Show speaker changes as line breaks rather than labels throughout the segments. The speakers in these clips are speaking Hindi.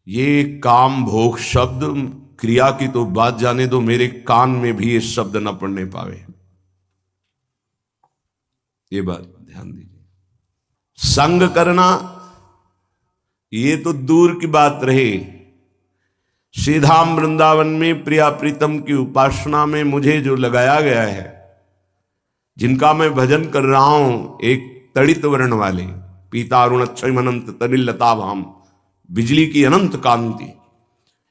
ये काम भोग शब्द क्रिया की तो बात जाने दो, मेरे कान में भी ये शब्द न पड़ने पावे। ये बात ध्यान दीजिए। संग करना ये तो दूर की बात रही, श्रीधाम वृंदावन में प्रिया प्रीतम की उपासना में मुझे जो लगाया गया है, जिनका मैं भजन कर रहा हूं, एक तड़ित वर्ण वाले पीतारुण अक्षय अनंत तनिल लता भाम, बिजली की अनंत कांति,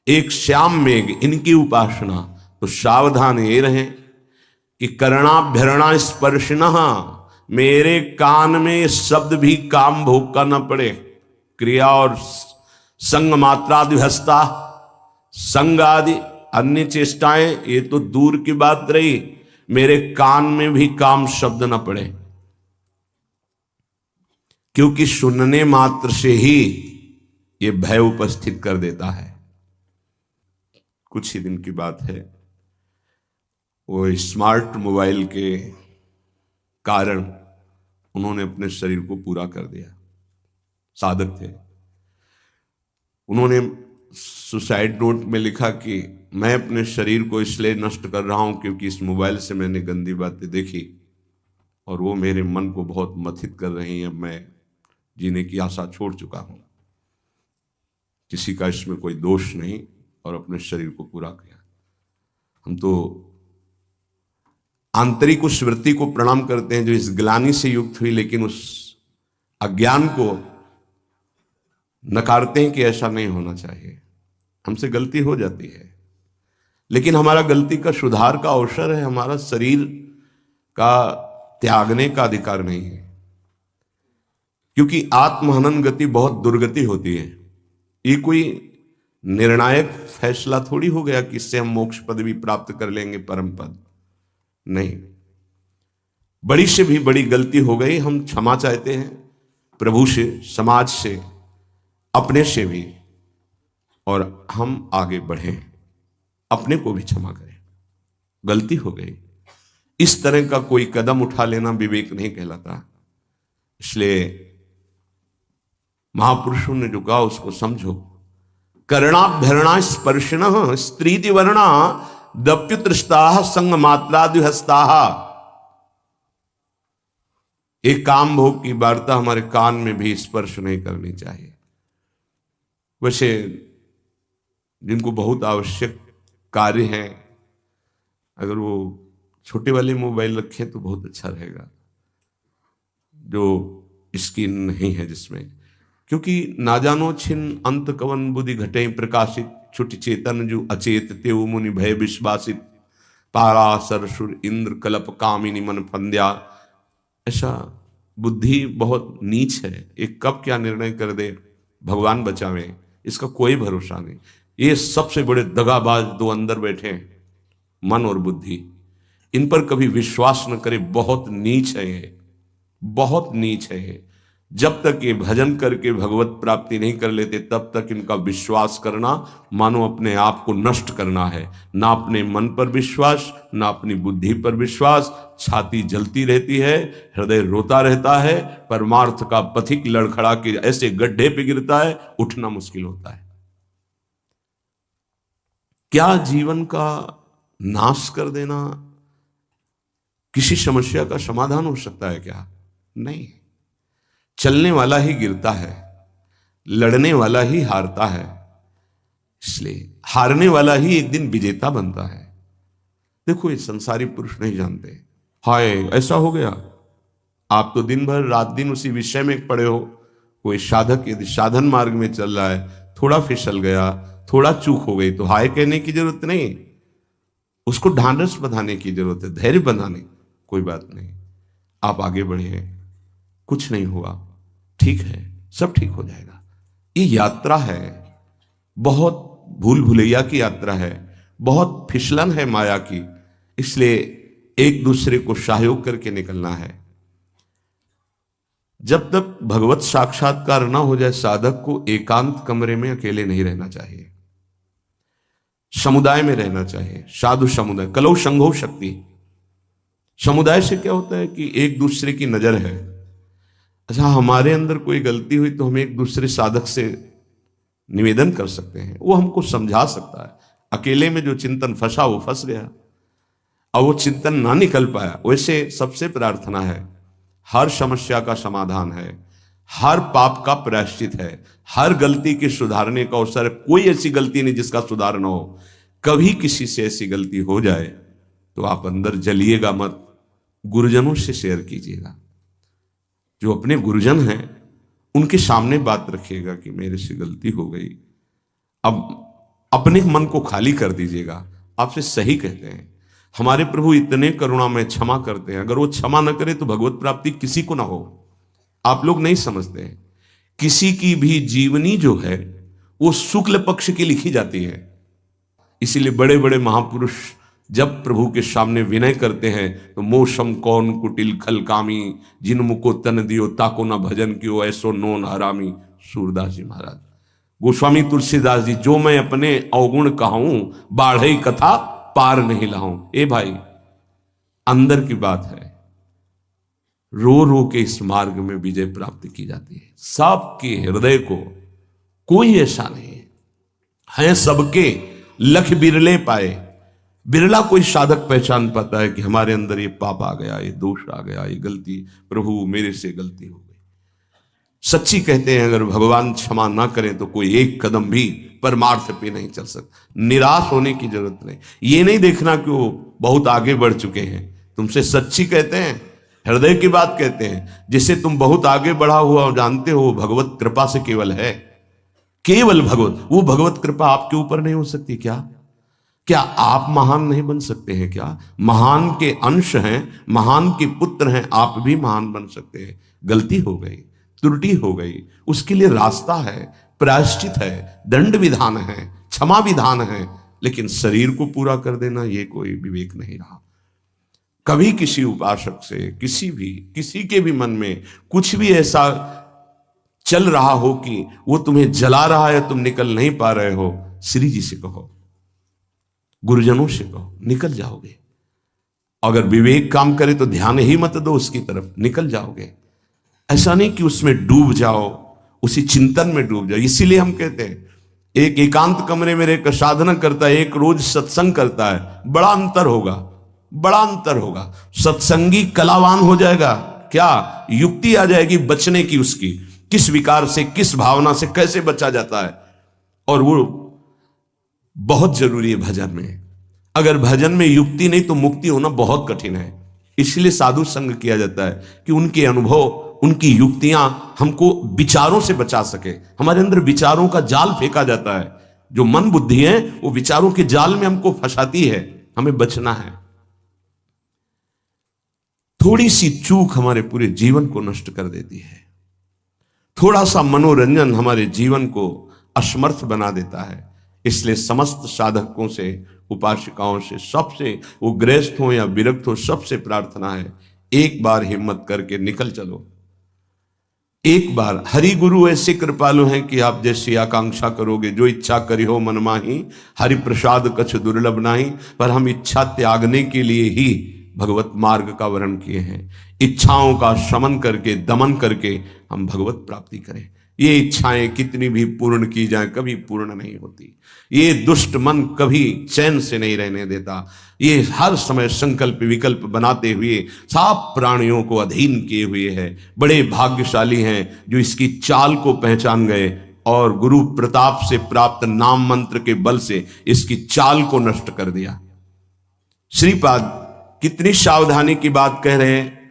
एक श्याम मेघ, इनकी उपासना। तो सावधान ये रहे कि करणाभ्यरणा स्पर्शिनः, मेरे कान में शब्द भी काम भोग का न पड़े। क्रिया और संग मात्रादिहस्ता, संग आदि अन्य चेष्टाएं ये तो दूर की बात रही, मेरे कान में भी काम शब्द न पड़े, क्योंकि सुनने मात्र से ही ये भय उपस्थित कर देता है। कुछ ही दिन की बात है, वो स्मार्ट मोबाइल के कारण उन्होंने अपने शरीर को पूरा कर दिया। साधक थे, उन्होंने सुसाइड नोट में लिखा कि मैं अपने शरीर को इसलिए नष्ट कर रहा हूं क्योंकि इस मोबाइल से मैंने गंदी बातें देखी और वो मेरे मन को बहुत मथित कर रही हैं। मैं जीने की आशा छोड़ चुका हूं, किसी का इसमें कोई दोष नहीं, और अपने शरीर को पूरा किया। हम तो आंतरिक उस वृत्ति को प्रणाम करते हैं जो इस ग्लानि से युक्त हुई, लेकिन उस अज्ञान को नकारते हैं कि ऐसा नहीं होना चाहिए। हमसे गलती हो जाती है, लेकिन हमारा गलती का सुधार का अवसर है, हमारा शरीर का त्यागने का अधिकार नहीं है, क्योंकि आत्महनन गति बहुत दुर्गति होती है। ये कोई निर्णायक फैसला थोड़ी हो गया कि इससे हम मोक्ष पद भी प्राप्त कर लेंगे, परम पद नहीं। बड़ी से भी बड़ी गलती हो गई, हम क्षमा चाहते हैं प्रभु से, समाज से, अपने से भी, और हम आगे बढ़ें, अपने को भी क्षमा करें। गलती हो गई, इस तरह का कोई कदम उठा लेना विवेक नहीं कहलाता। इसलिए महापुरुषों ने जो कहा उसको समझो। करणाभ्यरणा स्पर्शिनः स्त्रीति वर्णा दप्युतृष्टाः संग मात्रादिहस्ताः। एक काम भोग की वार्ता हमारे कान में भी स्पर्श नहीं करनी चाहिए। वैसे जिनको बहुत आवश्यक कार्य है, अगर वो छोटे वाले मोबाइल रखें तो बहुत अच्छा रहेगा, जो स्क्रीन नहीं है जिसमें, क्योंकि ना जानो छिन अंत कवन बुद्धि घटे प्रकाशित, छुट चेतन जो अचेत तेव मुनि भय विश्वासित, पारा सरसुर इंद्र कलप कामिनी मन फंद्या। ऐसा बुद्धि बहुत नीच है, एक कब क्या निर्णय कर दे, भगवान बचावे, इसका कोई भरोसा नहीं। ये सबसे बड़े दगाबाज दो अंदर बैठे हैं, मन और बुद्धि, इन पर कभी विश्वास न करे। बहुत नीच है ये, बहुत नीच है ये। जब तक ये भजन करके भगवत प्राप्ति नहीं कर लेते, तब तक इनका विश्वास करना मानो अपने आप को नष्ट करना है। ना अपने मन पर विश्वास, ना अपनी बुद्धि पर विश्वास। छाती जलती रहती है, हृदय रोता रहता है, परमार्थ का पथिक लड़खड़ा के ऐसे गड्ढे पे गिरता है, उठना मुश्किल होता है। क्या जीवन का नाश कर देना किसी समस्या का समाधान हो सकता है क्या? नहीं। चलने वाला ही गिरता है, लड़ने वाला ही हारता है, इसलिए हारने वाला ही एक दिन विजेता बनता है। देखो ये संसारी पुरुष नहीं जानते, हाय ऐसा हो गया। आप तो दिन भर रात दिन उसी विषय में पड़े हो। कोई साधक यदि साधन मार्ग में चल रहा है, थोड़ा फिसल गया, थोड़ा चूक हो गई, तो हाय कहने की जरूरत नहीं, उसको ढांढस बंधाने की जरूरत है, धैर्य बंधाने। कोई बात नहीं, आप आगे बढ़े, कुछ नहीं हुआ, ठीक है, सब ठीक हो जाएगा। ये यात्रा है, बहुत भूल भुलैया की यात्रा है, बहुत फिसलन है माया की, इसलिए एक दूसरे को सहयोग करके निकलना है। जब तक भगवत साक्षात्कार ना हो जाए, साधक को एकांत कमरे में अकेले नहीं रहना चाहिए, समुदाय में रहना चाहिए। साधु समुदाय, कलौ संघो शक्ति। समुदाय से क्या होता है कि एक दूसरे की नजर है। अच्छा, हमारे अंदर कोई गलती हुई तो हम एक दूसरे साधक से निवेदन कर सकते हैं, वो हमको समझा सकता है। अकेले में जो चिंतन फंसा वो फंस गया, और वो चिंतन ना निकल पाया। वैसे सबसे प्रार्थना है, हर समस्या का समाधान है, हर पाप का प्रायश्चित है, हर गलती के सुधारने का अवसर है। कोई ऐसी गलती नहीं जिसका सुधार ना हो। कभी किसी से ऐसी गलती हो जाए तो आप अंदर जलिएगा मत, गुरुजनों से शेयर कीजिएगा। जो अपने गुरुजन हैं उनके सामने बात रखिएगा कि मेरे से गलती हो गई। अब अपने मन को खाली कर दीजिएगा। आपसे सही कहते हैं, हमारे प्रभु इतने करुणा में क्षमा करते हैं। अगर वो क्षमा न करे तो भगवत प्राप्ति किसी को ना हो। आप लोग नहीं समझते हैं, किसी की भी जीवनी जो है वो शुक्ल पक्ष की लिखी जाती है। इसीलिए बड़े बड़े महापुरुष जब प्रभु के सामने विनय करते हैं तो मोशम कौन कुटिल खल कामी, जिन मुको तन दियो ताको ना भजन कियो, ऐसो नोन हरामी। सूरदास जी महाराज, गोस्वामी तुलसीदास जी, जो मैं अपने अवगुण कहूं, बाढ़ई कथा पार नहीं लाऊं। ए भाई, अंदर की बात है, रो रो के इस मार्ग में विजय प्राप्त की जाती है। सबके हृदय को कोई ऐसा नहीं है सबके लख बिरले पाए। बिरला कोई साधक पहचान पाता है कि हमारे अंदर ये पाप आ गया, ये दोष आ गया, ये गलती, प्रभु मेरे से गलती हो गई। सच्ची कहते हैं, अगर भगवान क्षमा ना करें तो कोई एक कदम भी परमार्थ पे नहीं चल सकता। निराश होने की जरूरत नहीं। ये नहीं देखना कि वो बहुत आगे बढ़ चुके हैं। तुमसे सच्ची कहते हैं, हृदय की बात कहते हैं, जिसे तुम बहुत आगे बढ़ा हुआ जानते हो, भगवत कृपा से केवल है। केवल भगवत, वो भगवत कृपा आपके ऊपर नहीं हो सकती क्या? क्या आप महान नहीं बन सकते हैं क्या? महान के अंश हैं, महान के पुत्र हैं, आप भी महान बन सकते हैं। गलती हो गई, त्रुटि हो गई, उसके लिए रास्ता है, प्रायश्चित है, दंड विधान है, क्षमा विधान है। लेकिन शरीर को पूरा कर देना ये कोई विवेक नहीं रहा। कभी किसी उपासक से, किसी के भी मन में कुछ भी ऐसा चल रहा हो कि वो तुम्हें जला रहा है, तुम निकल नहीं पा रहे हो, श्री जी से कहो, गुरुजनों से कहो, निकल जाओगे। अगर विवेक काम करे तो ध्यान ही मत दो उसकी तरफ, निकल जाओगे। ऐसा नहीं कि उसमें डूब जाओ, उसी चिंतन में डूब जाओ। इसीलिए हम कहते हैं, एक एकांत कमरे में रहकर साधना करता है, एक रोज सत्संग करता है, बड़ा अंतर होगा, बड़ा अंतर होगा। सत्संगी कलावान हो जाएगा। क्या युक्ति आ जाएगी बचने की, उसकी किस विकार से, किस भावना से कैसे बचा जाता है। और वो बहुत जरूरी है भजन में। अगर भजन में युक्ति नहीं तो मुक्ति होना बहुत कठिन है। इसलिए साधु संग किया जाता है कि उनके अनुभव, उनकी युक्तियां हमको विचारों से बचा सके। हमारे अंदर विचारों का जाल फेंका जाता है, जो मन बुद्धि है वो विचारों के जाल में हमको फंसाती है, हमें बचना है। थोड़ी सी चूक हमारे पूरे जीवन को नष्ट कर देती है। थोड़ा सा मनोरंजन हमारे जीवन को असमर्थ बना देता है। इसलिए समस्त साधकों से, उपासिकाओं से, सबसे, वो गृहस्थ हो या विरक्त हो, सबसे प्रार्थना है, एक बार हिम्मत करके निकल चलो। एक बार। हरि गुरु ऐसे कृपालु हैं कि आप जैसी आकांक्षा करोगे, जो इच्छा करी हो मन माही, हरि प्रसाद कछ दुर्लभ नाही। पर हम इच्छा त्यागने के लिए ही भगवत मार्ग का वर्ण किए हैं। इच्छाओं का शमन करके, दमन करके हम भगवत प्राप्ति करें। ये इच्छाएं कितनी भी पूर्ण की जाए कभी पूर्ण नहीं होती। ये दुष्ट मन कभी चैन से नहीं रहने देता। ये हर समय संकल्प विकल्प बनाते हुए सब प्राणियों को अधीन किए हुए है। बड़े भाग्यशाली हैं जो इसकी चाल को पहचान गए और गुरु प्रताप से प्राप्त नाम मंत्र के बल से इसकी चाल को नष्ट कर दिया। श्रीपाद कितनी सावधानी की बात कह रहे हैं।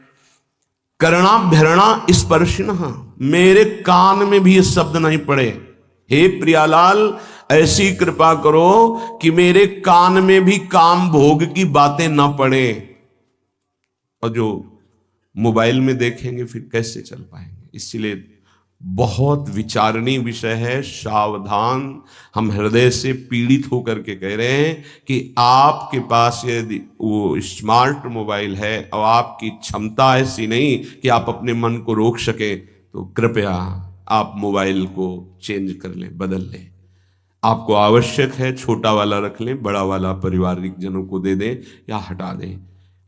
करणाभ्यरणा स्पर्शिणः, मेरे कान में भी ये शब्द नहीं पड़े। हे प्रियालाल, ऐसी कृपा करो कि मेरे कान में भी काम भोग की बातें ना पड़े। और जो मोबाइल में देखेंगे फिर कैसे चल पाएंगे। इसलिए बहुत विचारणीय विषय है। सावधान। हम हृदय से पीड़ित होकर के कह रहे हैं कि आपके पास यदि वो स्मार्ट मोबाइल है और आपकी क्षमता ऐसी नहीं कि आप अपने मन को रोक सके, तो कृपया आप मोबाइल को चेंज कर लें, बदल लें। आपको आवश्यक है छोटा वाला रख लें, बड़ा वाला पारिवारिक जनों को दे दें या हटा दें।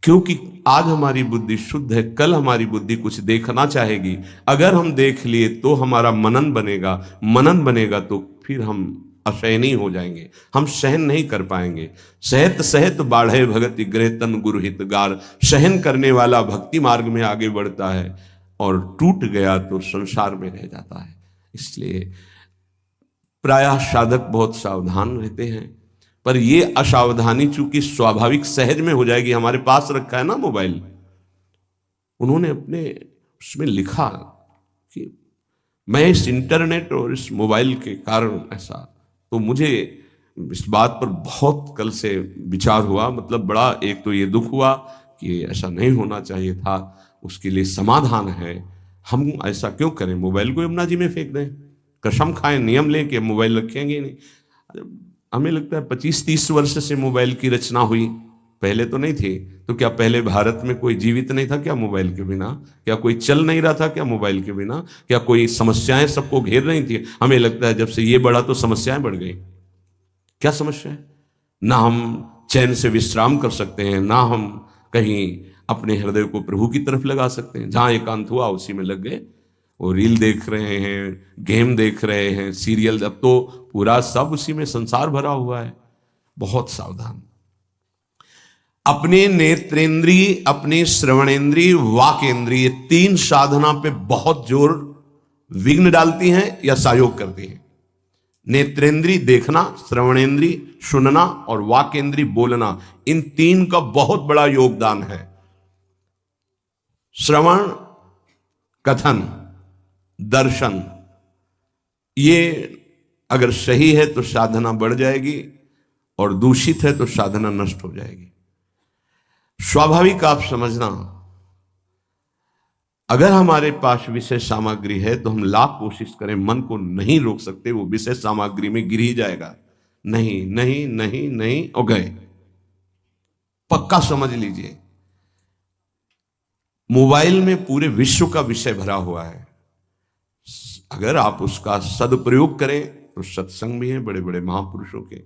क्योंकि आज हमारी बुद्धि शुद्ध है, कल हमारी बुद्धि कुछ देखना चाहेगी। अगर हम देख लिए तो हमारा मनन बनेगा, मनन बनेगा तो फिर हम असहनीय हो जाएंगे, हम सहन नहीं कर पाएंगे। सहत सहत बाढ़े भगति गृह तन गुरु हितगार। सहन करने वाला भक्ति मार्ग में आगे बढ़ता है और टूट गया तो संसार में रह जाता है। इसलिए प्रायः साधक बहुत सावधान रहते हैं, पर ये असावधानी चूंकि स्वाभाविक सहज में हो जाएगी। हमारे पास रखा है ना मोबाइल, उन्होंने अपने उसमें लिखा कि मैं इस इंटरनेट और इस मोबाइल के कारण ऐसा, तो मुझे इस बात पर बहुत कल से विचार हुआ। मतलब बड़ा एक तो ये दुख हुआ कि ऐसा नहीं होना चाहिए था, उसके लिए समाधान है। हम ऐसा क्यों करें, मोबाइल को यमुना जी में फेंक दें, कसम खाएं, नियम लें कि मोबाइल रखेंगे नहीं। हमें लगता है 25-30 वर्ष से मोबाइल की रचना हुई, पहले तो नहीं थी। तो क्या पहले भारत में कोई जीवित नहीं था क्या मोबाइल के बिना? क्या कोई चल नहीं रहा था क्या मोबाइल के बिना? क्या कोई समस्याएं सबको घेर रही थी? हमें लगता है जब से ये बढ़ा तो समस्याएं बढ़ गई। क्या समस्या है? ना हम चैन से विश्राम कर सकते हैं, ना हम कहीं अपने हृदय को प्रभु की तरफ लगा सकते हैं। जहां एकांत हुआ उसी में लग गए, वो रील देख रहे हैं, गेम देख रहे हैं, सीरियल, अब तो पूरा सब उसी में संसार भरा हुआ है। बहुत सावधान। अपने नेत्रेंद्रीय, अपने श्रवणेंद्रीय, वाकेंद्रीय, तीन साधना पे बहुत जोर विघ्न डालती हैं या सहयोग करती हैं। नेत्रेंद्रीय देखना, श्रवणेंद्रीय सुनना और वाकेंद्रीय बोलना, इन तीन का बहुत बड़ा योगदान है। श्रवण, कथन, दर्शन, ये अगर सही है तो साधना बढ़ जाएगी और दूषित है तो साधना नष्ट हो जाएगी। स्वाभाविक आप समझना, अगर हमारे पास विषय सामग्री है तो हम लाख कोशिश करें मन को नहीं रोक सकते, वो विषय सामग्री में गिर ही जाएगा। नहीं नहीं नहीं नहीं हो गए, पक्का समझ लीजिए। मोबाइल में पूरे विश्व का विषय भरा हुआ है, अगर आप उसका सदुपयोग करें तो सत्संग भी है बड़े बड़े महापुरुषों के,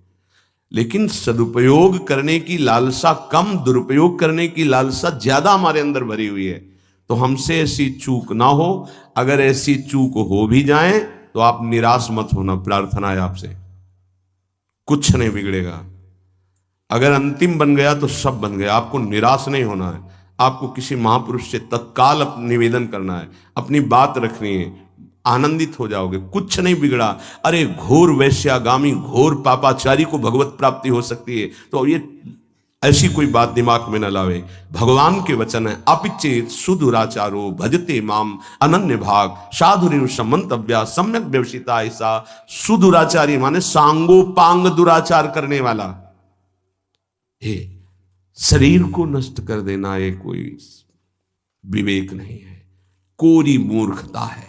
लेकिन सदुपयोग करने की लालसा कम, दुरुपयोग करने की लालसा ज्यादा हमारे अंदर भरी हुई है। तो हमसे ऐसी चूक ना हो, अगर ऐसी चूक हो भी जाए तो आप निराश मत होना। प्रार्थना है आपसे, कुछ नहीं बिगड़ेगा। अगर अंतिम बन गया तो सब बन गया, आपको निराश नहीं होना है। आपको किसी महापुरुष से तत्काल निवेदन करना है, अपनी बात रखनी है, आनंदित हो जाओगे, कुछ नहीं बिगड़ा। अरे घोर वैश्यागामी, घोर पापाचारी को भगवत प्राप्ति हो सकती है, तो ये ऐसी कोई बात दिमाग में न लावे। भगवान के वचन है, अपिचेत सुदुराचारो भजते माम अनन्य भाग साधुरेव समंतव्या सम्यक व्यवसिता। ऐसा सुदुराचारी माने सांगोपांग दुराचार करने वाला। हे, शरीर को नष्ट कर देना ये कोई विवेक नहीं है, कोरी मूर्खता है।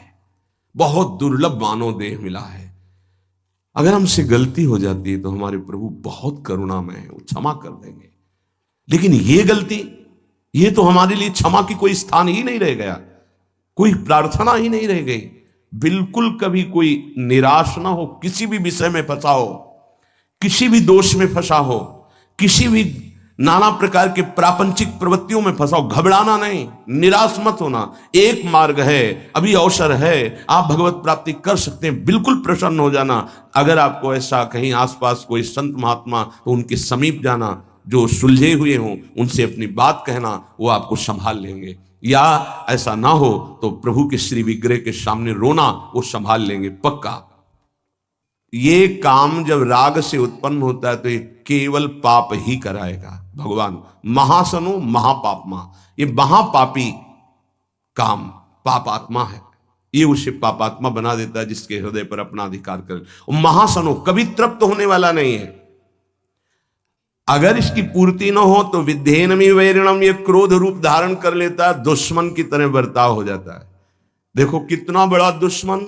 बहुत दुर्लभ मानव देह मिला है। अगर हमसे गलती हो जाती है तो हमारे प्रभु बहुत करुणामय है, वो क्षमा कर देंगे। लेकिन ये गलती, ये तो हमारे लिए क्षमा की कोई स्थान ही नहीं रह गया, कोई प्रार्थना ही नहीं रह गई। बिल्कुल कभी कोई निराश ना हो, किसी भी विषय में फंसा हो, किसी भी दोष में फंसा हो, किसी भी नाना प्रकार के प्रापंचिक प्रवृत्तियों में फंसाओ, घबराना नहीं, निराश मत होना। एक मार्ग है, अभी अवसर है, आप भगवत प्राप्ति कर सकते हैं, बिल्कुल प्रसन्न हो जाना। अगर आपको ऐसा कहीं आसपास कोई संत महात्मा, तो उनके समीप जाना, जो सुलझे हुए हों उनसे अपनी बात कहना, वो आपको संभाल लेंगे। या ऐसा ना हो तो प्रभु के श्री विग्रह के सामने रोना, वो संभाल लेंगे पक्का। ये काम जब राग से उत्पन्न होता है तो ये केवल पाप ही कराएगा। भगवान महासनो महापापमा, ये महापापी काम पापात्मा है, ये उसे पापात्मा बना देता है जिसके हृदय पर अपना अधिकार करे। और महासनो कभी तृप्त होने वाला नहीं है। अगर इसकी पूर्ति न हो तो विद्धेनमी वैरिणम, ये क्रोध रूप धारण कर लेता है, दुश्मन की तरह बर्ताव हो जाता है। देखो कितना बड़ा दुश्मन,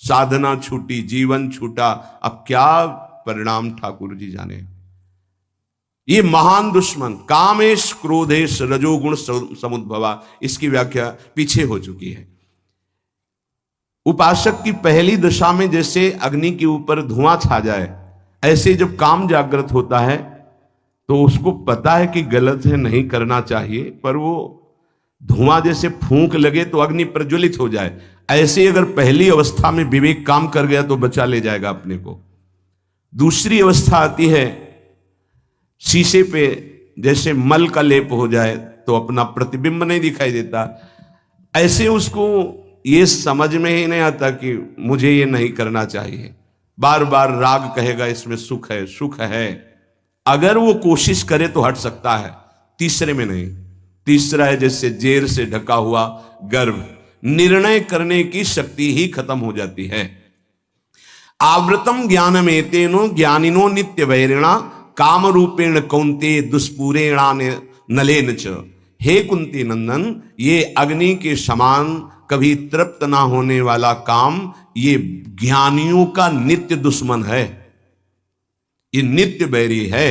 साधना छूटी, जीवन छूटा, अब क्या परिणाम ठाकुर जी जाने। ये महान दुश्मन कामेश क्रोधेश रजोगुण समुद्भवा, इसकी व्याख्या पीछे हो चुकी है। उपासक की पहली दशा में जैसे अग्नि के ऊपर धुआं छा जाए, ऐसे जब काम जागृत होता है तो उसको पता है कि गलत है, नहीं करना चाहिए, पर वो धुआं जैसे फूंक लगे तो अग्नि प्रज्वलित हो जाए, ऐसे अगर पहली अवस्था में विवेक काम कर गया तो बचा ले जाएगा अपने को। दूसरी अवस्था आती है, शीशे पे जैसे मल का लेप हो जाए तो अपना प्रतिबिंब नहीं दिखाई देता, ऐसे उसको ये समझ में ही नहीं आता कि मुझे ये नहीं करना चाहिए। बार बार राग कहेगा इसमें सुख है, सुख है। अगर वो कोशिश करे तो हट सकता है, तीसरे में नहीं। तीसरा है जैसे जेर से ढका हुआ गर्भ, निर्णय करने की शक्ति ही खत्म हो जाती है। आवृतम ज्ञानमेतेनो ज्ञानिनो नित्य वैरिणा काम रूपेण कौंते दुष्पूरेणा नलेन च। हे कुंती नंदन, ये अग्नि के समान कभी तृप्त ना होने वाला काम ये ज्ञानियों का नित्य दुश्मन है, ये नित्य बैरी है।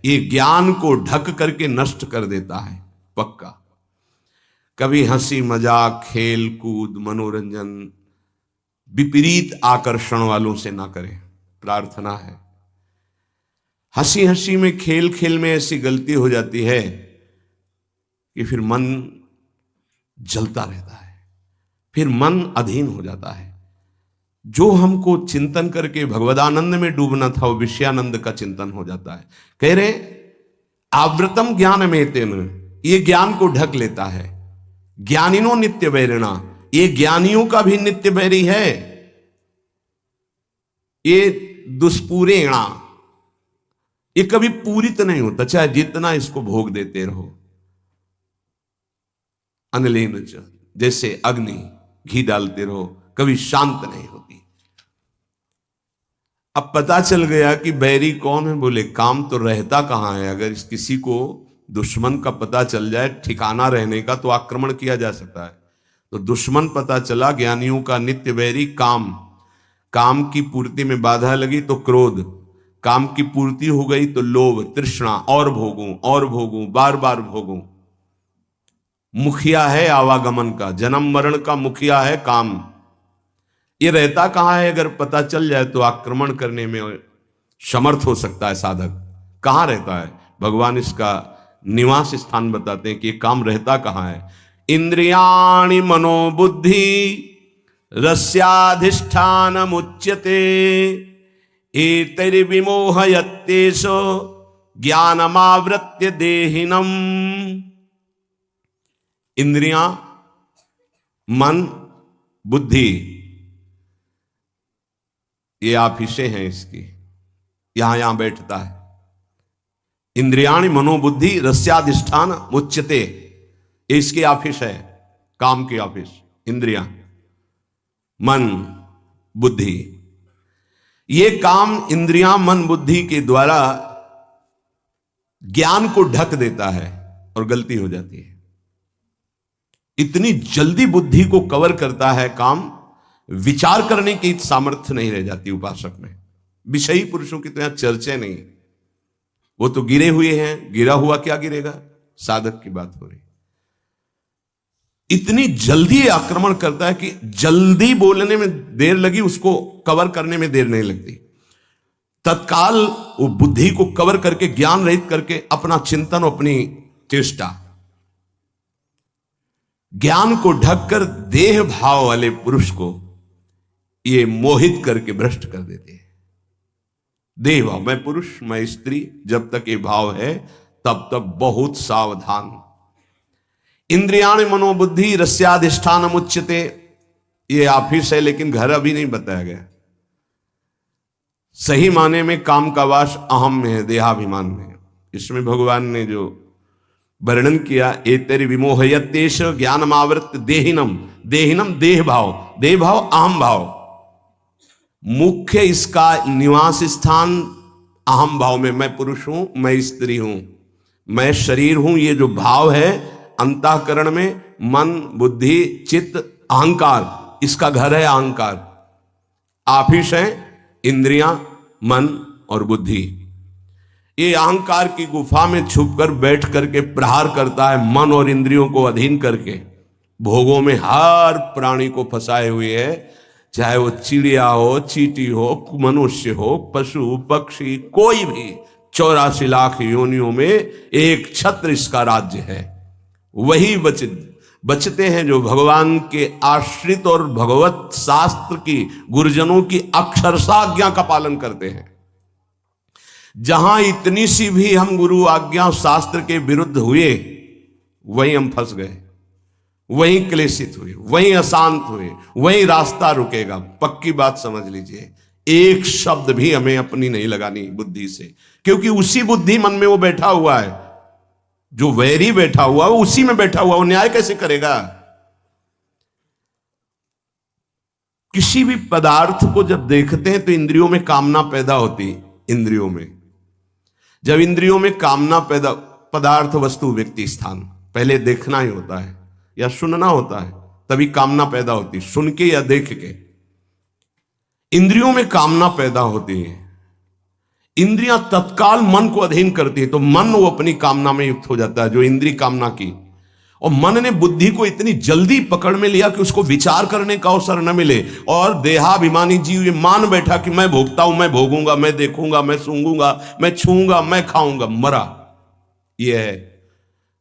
ये ज्ञान को ढक करके नष्ट कर देता है पक्का। कभी हंसी मजाक खेल कूद मनोरंजन विपरीत आकर्षण वालों से ना करें, प्रार्थना है। हंसी हंसी में खेल खेल में ऐसी गलती हो जाती है कि फिर मन जलता रहता है, फिर मन अधीन हो जाता है। जो हमको चिंतन करके भगवदानंद में डूबना था वो विषयानंद का चिंतन हो जाता है। कह रहे आवृतम ज्ञान में तेन, ये ज्ञान को ढक लेता है। ज्ञानिनो नित्य वैरिणा, ये ज्ञानियों का भी नित्य वैरी है। ये दुष्पूरेणा, ये कभी पूरित नहीं होता, चाहे जितना इसको भोग देते रहो। अनलेन च, जैसे अग्नि घी डालते रहो, कभी शांत नहीं होती। अब पता चल गया कि बैरी कौन है, बोले काम तो रहता कहां है। अगर किसी को दुश्मन का पता चल जाए ठिकाना रहने का तो आक्रमण किया जा सकता है। तो दुश्मन पता चला ज्ञानियों का नित्य बैरी काम। काम की पूर्ति में बाधा लगी तो क्रोध, काम की पूर्ति हो गई तो लोभ तृष्णा, और भोगूं बार बार भोगूं। मुखिया है आवागमन का, जन्म मरण का मुखिया है काम। ये रहता कहां है, अगर पता चल जाए तो आक्रमण करने में समर्थ हो सकता है साधक। कहां रहता है, भगवान इसका निवास स्थान बताते हैं कि ये काम रहता कहां है। इंद्रियाणि मनोबुद्धि रस्याधिष्ठान मुच्यते एतैर्विमोहयत्येषो ज्ञानमावृत्य देहिनम। इंद्रियां, मन, बुद्धि, ये आफिसें हैं इसकी, यहां बैठता है। इंद्रियाणि मनोबुद्धि रस्याधिष्ठान मुच्यते, ये इसकी ऑफिस है, काम की ऑफिस। इंद्रियां, मन, बुद्धि, ये काम इंद्रियां मन बुद्धि के द्वारा ज्ञान को ढक देता है और गलती हो जाती है। इतनी जल्दी बुद्धि को कवर करता है काम, विचार करने की सामर्थ्य नहीं रह जाती उपासक में। विषयी पुरुषों की तो यहां चर्चा नहीं, वो तो गिरे हुए हैं, गिरा हुआ क्या गिरेगा, साधक की बात हो रही। इतनी जल्दी आक्रमण करता है कि जल्दी बोलने में देर लगी, उसको कवर करने में देर नहीं लगती। तत्काल वो बुद्धि को कवर करके ज्ञान रहित करके अपना चिंतन, अपनी चेष्टा, ज्ञान को ढककर देह भाव वाले पुरुष को ये मोहित करके भ्रष्ट कर देते हैं। देह भाव, मैं पुरुष मैं स्त्री, जब तक ये भाव है तब तक बहुत सावधान। इंद्रियाणि मनोबुद्धि रस्याधिष्ठान मुच्यते, ये ऑफिस है लेकिन घर अभी नहीं बताया गया। सही माने में काम का वास अहम में है, देहाभिमान में। इसमें भगवान ने जो वर्णन किया, एतैर् विमोहयत्येष ज्ञानमावृत्य देहिनम, देहिनम देह भाव, देह भाव अहम भाव। मुख्य इसका निवास स्थान अहम भाव में, मैं पुरुष हूं, मैं स्त्री हूं, मैं शरीर हूं, ये जो भाव है अंतःकरण में, मन बुद्धि चित्त अहंकार, इसका घर है अहंकार। ऑफिस है इंद्रियां मन और बुद्धि। ये अहंकार की गुफा में छुपकर बैठ करके प्रहार करता है, मन और इंद्रियों को अधीन करके भोगों में हर प्राणी को फंसाए हुए है। चाहे वो चिड़िया हो, चींटी हो, मनुष्य हो, पशु पक्षी, कोई भी 84 लाख योनियों में एक छत्र इसका राज्य है। वही बचते हैं जो भगवान के आश्रित और भगवत शास्त्र की, गुरुजनों की अक्षरशः आज्ञा का पालन करते हैं। जहां इतनी सी भी हम गुरु आज्ञा शास्त्र के विरुद्ध हुए, वहीं हम फंस गए, वहीं क्लेशित हुए, वहीं अशांत हुए, वहीं रास्ता रुकेगा। पक्की बात समझ लीजिए, एक शब्द भी हमें अपनी नहीं लगानी बुद्धि से, क्योंकि उसी बुद्धि मन में वो बैठा हुआ है, जो वैरी बैठा हुआ है उसी में बैठा हुआ, वो न्याय कैसे करेगा। किसी भी पदार्थ को जब देखते हैं तो इंद्रियों में कामना पैदा होती, इंद्रियों में जब इंद्रियों में कामना पैदा, पदार्थ वस्तु व्यक्ति स्थान पहले देखना ही होता है या सुनना होता है, तभी कामना पैदा होती, सुन के या देख के इंद्रियों में कामना पैदा होती है। इंद्रियां तत्काल मन को अधीन करती है, तो मन वो अपनी कामना में युक्त हो जाता है, जो इंद्रिय कामना की। और मन ने बुद्धि को इतनी जल्दी पकड़ में लिया कि उसको विचार करने का अवसर न मिले, और देहाभिमानी जीव ये मान बैठा कि मैं भोगता हूं, मैं भोगूंगा, मैं देखूंगा, मैं सूंघूंगा, मैं छूंगा, मैं खाऊंगा। मरा। यह है,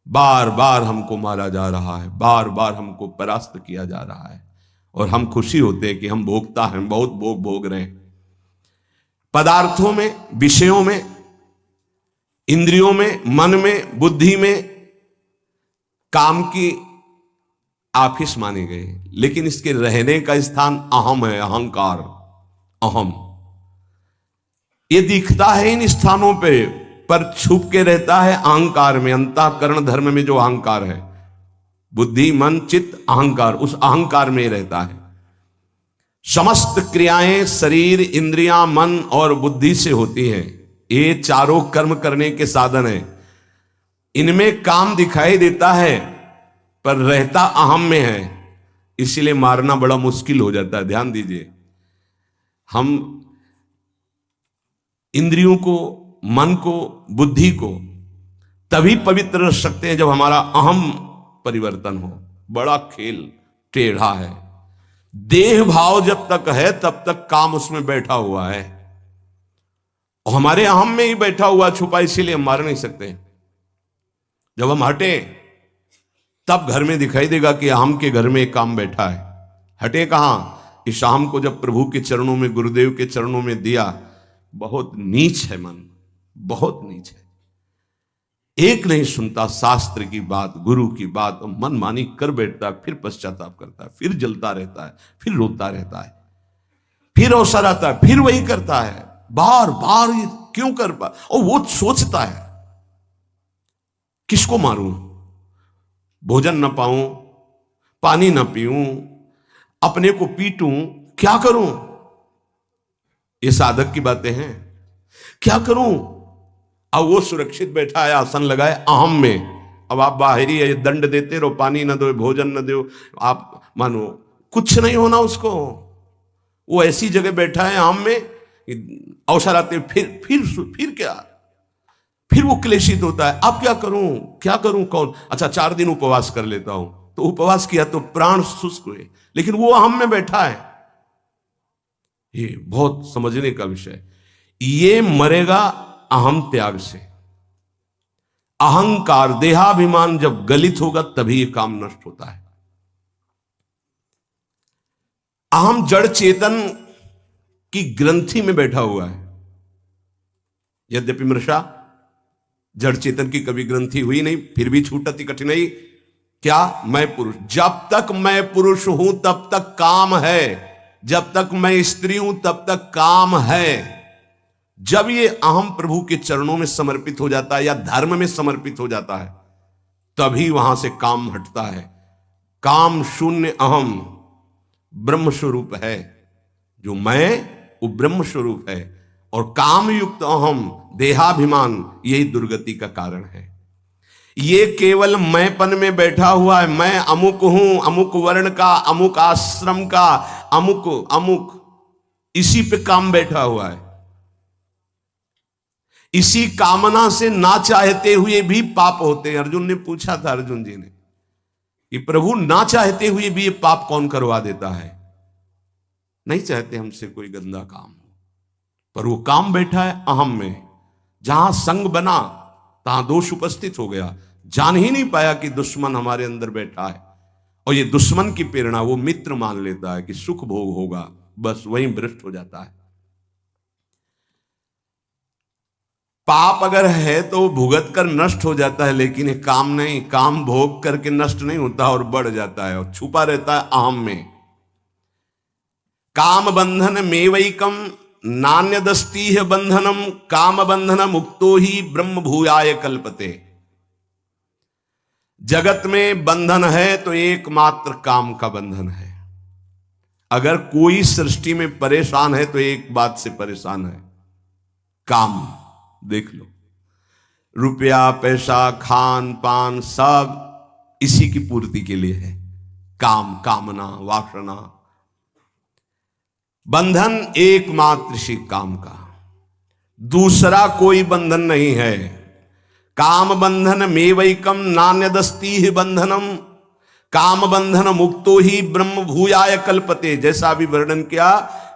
बार बार हमको मारा जा रहा है, बार बार हमको परास्त किया जा रहा है, और हम खुशी होते हैं कि हम भोगता हैं, बहुत भोग भोग रहे हैं। पदार्थों में, विषयों में, इंद्रियों में, मन में, बुद्धि में काम की ऑफिस माने गए, लेकिन इसके रहने का स्थान अहम है, अहंकार, अहम। ये दिखता है इन स्थानों पे, पर छुप के रहता है अहंकार में, अंतःकरण धर्म में जो अहंकार है, बुद्धि, मन, चित्त, अहंकार, उस अहंकार में रहता है। समस्त क्रियाएं शरीर, इंद्रियां, मन और बुद्धि से होती हैं। ये चारों कर्म करने के साधन हैं। इनमें काम दिखाई देता है, पर रहता अहम में है, इसलिए मारना बड़ा मुश्किल हो जाता है। ध्यान दीजिए, हम इंद्रियों को, मन को, बुद्धि को तभी पवित्र रख सकते हैं जब हमारा अहम परिवर्तन हो। बड़ा खेल टेढ़ा है। देह भाव जब तक है तब तक काम उसमें बैठा हुआ है, और हमारे अहम में ही बैठा हुआ छुपा, इसीलिए हम मार नहीं सकते। जब हम हटे तब घर में दिखाई देगा कि अहम के घर में एक काम बैठा है। हटे कहां? इस अहम को जब प्रभु के चरणों में, गुरुदेव के चरणों में दिया। बहुत नीच है मन, बहुत नीच है। एक नहीं सुनता शास्त्र की बात, गुरु की बात, मनमानी कर बैठता है, फिर पश्चाताप करता है, फिर जलता रहता है, फिर रोता रहता है, फिर अवसर आता है, फिर वही करता है, बार बार। ये क्यों कर पा? और वो सोचता है किसको मारूं, भोजन न पाऊं, पानी न पीऊं, अपने को पीटूं, क्या करूं? ये साधक की बातें हैं। क्या करूं? अब वो सुरक्षित बैठा है, आसन लगाए अहम में। अब आप बाहरी है, दंड देते रहो, पानी न दो, भोजन न दो, आप मानो कुछ नहीं होना उसको। वो ऐसी जगह बैठा है अहम में, अवसर आते फिर क्या, फिर वो क्लेशित होता है। अब क्या करूं, क्या करूं, कौन? अच्छा 4 दिन उपवास कर लेता हूं। तो उपवास किया तो प्राण शुष्क हुए, लेकिन वो अहम में बैठा है। ये बहुत समझने का विषय। ये मरेगा अहम त्याग से। अहंकार, देहाभिमान जब गलित होगा तभी ये काम नष्ट होता है। अहम जड़ चेतन की ग्रंथि में बैठा हुआ है। यद्यपि मृषा जड़ चेतन की कभी ग्रंथि हुई नहीं, फिर भी छूटती कठिनाई। क्या? मैं पुरुष। जब तक मैं पुरुष हूं तब तक काम है, जब तक मैं स्त्री हूं तब तक काम है। जब ये अहम प्रभु के चरणों में समर्पित हो जाता है या धर्म में समर्पित हो जाता है, तभी वहां से काम हटता है। काम शून्य अहम ब्रह्म स्वरूप है। जो मैं, वो ब्रह्म स्वरूप है, और काम युक्त अहम, देहाभिमान, यही दुर्गति का कारण है। ये केवल मैंपन में बैठा हुआ है। मैं अमुक हूं, अमुक वर्ण का, अमुक आश्रम का, अमुक अमुक, इसी पे काम बैठा हुआ है। इसी कामना से ना चाहते हुए भी पाप होते हैं। अर्जुन ने पूछा था, अर्जुन जी ने, कि प्रभु ना चाहते हुए भी ये पाप कौन करवा देता है? नहीं चाहते हमसे कोई गंदा काम हो, पर वो काम बैठा है अहम में। जहां संग बना तहां दोष उपस्थित हो गया। जान ही नहीं पाया कि दुश्मन हमारे अंदर बैठा है। और ये दुश्मन की प्रेरणा वो मित्र मान लेता है कि सुख भोग होगा, बस वहीं भ्रष्ट हो जाता है। पाप अगर है तो भुगत कर नष्ट हो जाता है, लेकिन काम नहीं, काम भोग करके नष्ट नहीं होता और बढ़ जाता है और छुपा रहता है अहम में। काम बंधन मेवैकम नान्यदस्ति है बंधनम, काम बंधन मुक्तो ही ब्रह्म भूयाय कल्पते। जगत में बंधन है तो एकमात्र काम का बंधन है। अगर कोई सृष्टि में परेशान है तो एक बात से परेशान है, काम। देख लो, रुपया पैसा खान पान सब इसी की पूर्ति के लिए है। काम, कामना, वासना, बंधन एकमात्र सी काम का, दूसरा कोई बंधन नहीं है। काम बंधन मेवैकम नान्यदस्ति ही बंधनम, काम बंधन मुक्तो ही ब्रह्म भूयाय कल्पते। जैसा अभी वर्णन किया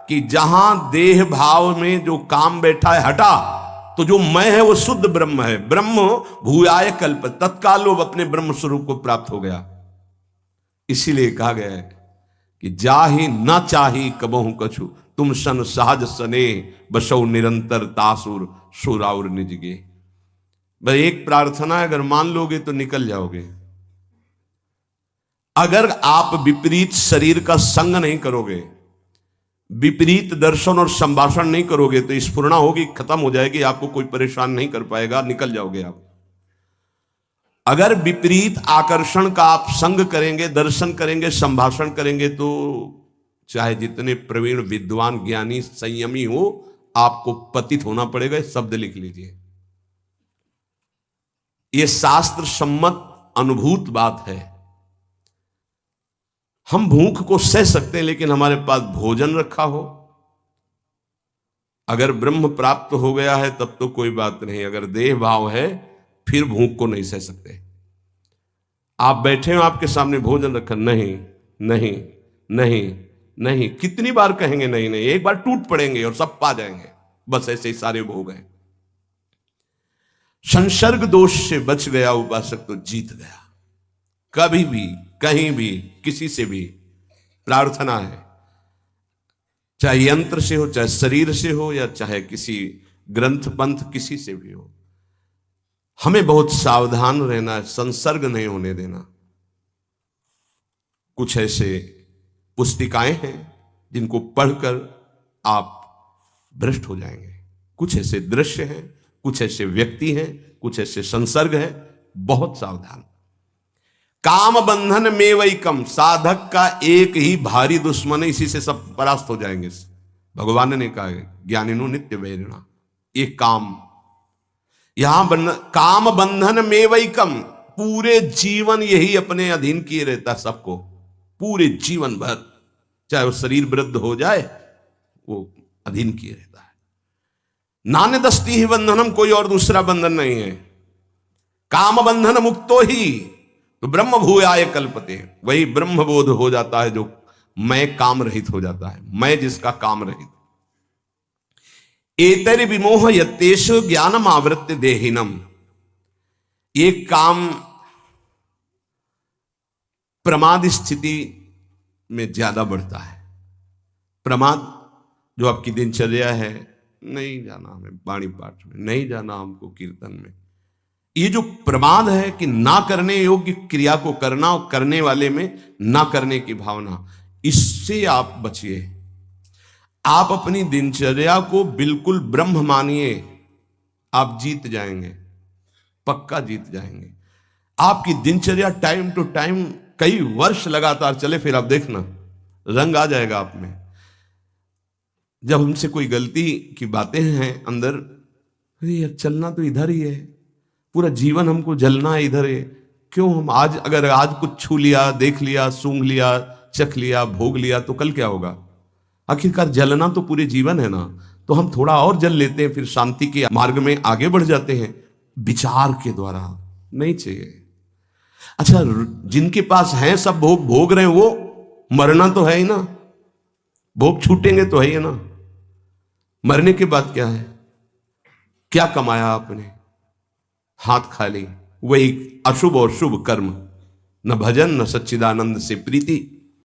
कि जहां देह भाव में जो काम बैठा है हटा, तो जो मैं है वो शुद्ध ब्रह्म है। ब्रह्म भूयाय कल्प, तत्काल वो अपने ब्रह्म स्वरूप को प्राप्त हो गया। इसीलिए कहा गया है कि जाहि न चाही कबहु कछु, तुम सन सहज सने बसौ निरंतर तासुर सुराउर निजगे। बस एक प्रार्थना है, अगर मान लोगे तो निकल जाओगे। अगर आप विपरीत शरीर का संग नहीं करोगे, विपरीत दर्शन और संभाषण नहीं करोगे, तो स्फुरणा होगी, खत्म हो जाएगी, आपको कोई परेशान नहीं कर पाएगा, निकल जाओगे आप। अगर विपरीत आकर्षण का आप संग करेंगे, दर्शन करेंगे, संभाषण करेंगे, तो चाहे जितने प्रवीण विद्वान ज्ञानी संयमी हो, आपको पतित होना पड़ेगा। शब्द लिख लीजिए, यह शास्त्र सम्मत अनुभूत बात है। हम भूख को सह सकते हैं, लेकिन हमारे पास भोजन रखा हो, अगर ब्रह्म प्राप्त हो गया है तब तो कोई बात नहीं। अगर देह भाव है फिर भूख को नहीं सह सकते। आप बैठे हो, आपके सामने भोजन रखा, नहीं नहीं नहीं नहीं, कितनी बार कहेंगे नहीं नहीं, एक बार टूट पड़ेंगे और सब पा जाएंगे। बस ऐसे ही सारे भोग हैं। संसर्ग दोष से बच गया उपासक तो जीत गया। कभी भी, कहीं भी, किसी से भी प्रार्थना है, चाहे यंत्र से हो, चाहे शरीर से हो, या चाहे किसी ग्रंथ पंथ किसी से भी हो, हमें बहुत सावधान रहना है, संसर्ग नहीं होने देना। कुछ ऐसे पुस्तिकाएं हैं जिनको पढ़कर आप भ्रष्ट हो जाएंगे। कुछ ऐसे दृश्य हैं, कुछ ऐसे व्यक्ति हैं, कुछ ऐसे संसर्ग हैं, बहुत सावधान। काम बंधन में वैकम, साधक का एक ही भारी दुश्मन है, इसी से सब परास्त हो जाएंगे। भगवान ने कहा है ज्ञानिनो नित्य वैरिणा, ये काम। यहां काम बंधन में वैकम, पूरे जीवन यही अपने अधीन किए रहता सबको, पूरे जीवन भर, चाहे वो शरीर वृद्ध हो जाए, वो अधीन किए रहता है। नान्यदस्ति ही बंधनम, कोई और दूसरा बंधन नहीं है। काम बंधन मुक्तो ही, तो ब्रह्म भूयाय कल्पते, वही ब्रह्म बोध हो जाता है जो मैं काम रहित हो जाता है, मैं जिसका काम रहित। एतरि विमोह यत्तेषु ज्ञानम आवृत्य देहिनम, ये काम प्रमाद स्थिति में ज्यादा बढ़ता है। प्रमाद, जो आपकी दिनचर्या है, नहीं जाना हमें वाणी पाठ में, नहीं जाना हमको कीर्तन में, ये जो प्रमाद है कि ना करने योग्य क्रिया को करना और करने वाले में ना करने की भावना, इससे आप बचिए। आप अपनी दिनचर्या को बिल्कुल ब्रह्म मानिए, आप जीत जाएंगे, पक्का जीत जाएंगे। आपकी दिनचर्या टाइम टू टाइम कई वर्ष लगातार चले, फिर आप देखना रंग आ जाएगा आप में। जब हमसे कोई गलती की बातें हैं अंदर, अरे यार चलना तो इधर ही है, पूरा जीवन हमको जलना है इधर है, क्यों हम आज, अगर आज कुछ छू लिया, देख लिया, सूंघ लिया, चख लिया, भोग लिया, तो कल क्या होगा? आखिरकार जलना तो पूरे जीवन है ना, तो हम थोड़ा और जल लेते हैं, फिर शांति के मार्ग में आगे बढ़ जाते हैं विचार के द्वारा। नहीं चाहिए। अच्छा, जिनके पास है सब भोग भोग रहे हैं, वो मरना तो है ही ना, भोग छूटेंगे तो है ही ना। मरने के बाद क्या है? क्या कमाया आपने? हाथ खाली, वही अशुभ और शुभ कर्म, न भजन न सच्चिदानंद से प्रीति।